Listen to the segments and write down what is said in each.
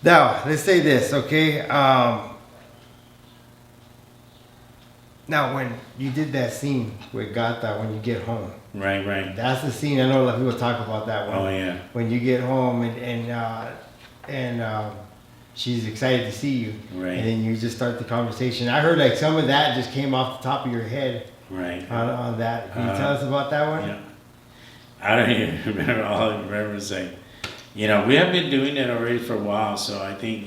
Now, let's say this, okay? Now, when you did that scene with Gata, when you get home. Right. That's the scene. I know a lot of people talk about that one. Oh, yeah. When you get home and she's excited to see you. Right. And then you just start the conversation. I heard like some of that just came off the top of your head. Right. On that. Can you tell us about that one? Yeah. I don't even remember. All I remember is like, we have been doing it already for a while, so I think,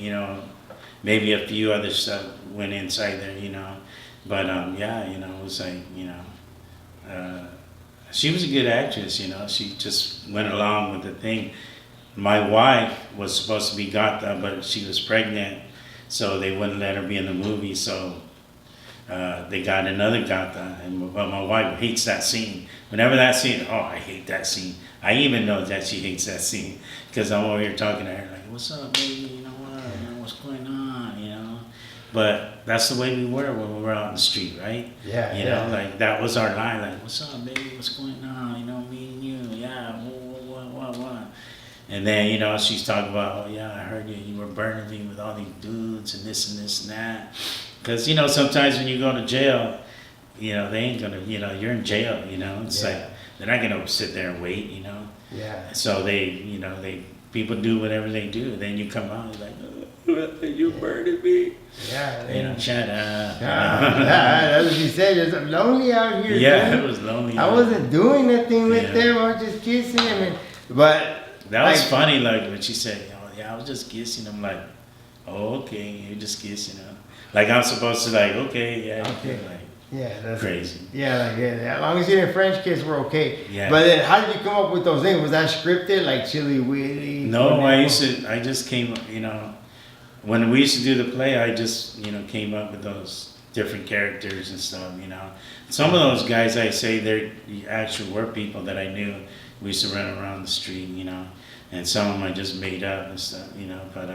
maybe a few other stuff went inside there, But, it was like, she was a good actress, She just went along with the thing. My wife was supposed to be Gata, but she was pregnant, so they wouldn't let her be in the movie, so they got another Gata, but my wife hates that scene. Whenever that scene, I hate that scene. I even know that she hates that scene, because I'm over here talking to her, like, what's up, baby, you know what, what's going on, But that's the way we were when we were out in the street, right? Yeah. Like that was our line, like, what's up, baby, what's going on, me and you, yeah, what. And then, she's talking about, oh yeah, I heard you were burning me with all these dudes and this and that. Because, sometimes when you go to jail, they ain't gonna, you're in jail, It's like, they're not gonna sit there and wait, Yeah. So people do whatever they do. Then you come out, you're like, oh, you burning me. Yeah. Shut up. That's what she said. It's lonely out here. Yeah, dude. it was lonely. I wasn't doing nothing with them. I was just kissing him. But that was funny, like when she said, oh yeah, I was just kissing. I'm like, oh, okay, you're just kissing. Like I'm supposed to okay, yeah. Okay. Like, that's crazy. Yeah, as long as you didn't French kiss, we're okay. Yeah. But then how did you come up with those names? Was that scripted, like Chilli Willy? No, Conejo? I just came up, when we used to do the play, I just, came up with those different characters and stuff, Some of those guys, I say they're actually were people that I knew. We used to run around the street, and some of them I just made up and stuff, but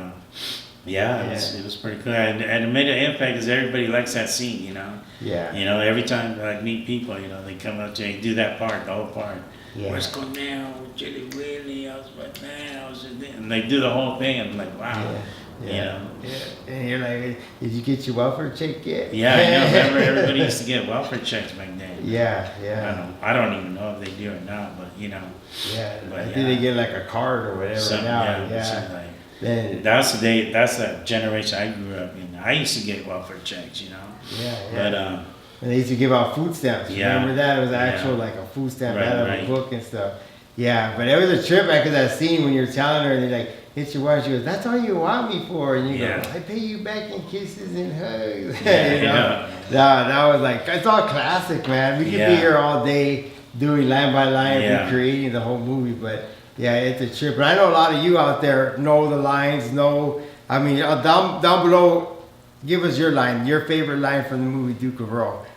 it was pretty cool. And it made an impact because everybody likes that scene, Yeah. Every time I meet people, they come up to me, do that part, the whole part. Yeah. Where's Conejo, Chilli Willy, I was right now, and they do the whole thing, and I'm like, wow. Yeah. And you're like, did you get your welfare check yet? Yeah, I know. Remember, everybody used to get welfare checks back then. Yeah. I don't even know if they do or not, but Yeah. But, I think they get like a card or whatever now. That's the generation I grew up in. I used to get welfare checks, Yeah. But and they used to give out food stamps. Yeah. Remember that? It was actual like a food stamp out of Right. a book and stuff. Yeah, but it was a trip after that scene when you're telling her and you're like, hit your wife, she goes, that's all you want me for. And you go, I pay you back in kisses and hugs. That was like, it's all classic, man. We could be here all day doing line by line, recreating the whole movie, but yeah, it's a trip. And I know a lot of you out there know the lines, down below, give us your line, your favorite line from the movie Duke of Earl.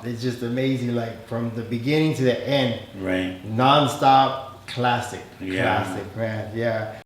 It's just amazing, like from the beginning to the end. Right. Non-stop classic. Yeah. Classic, man. Yeah.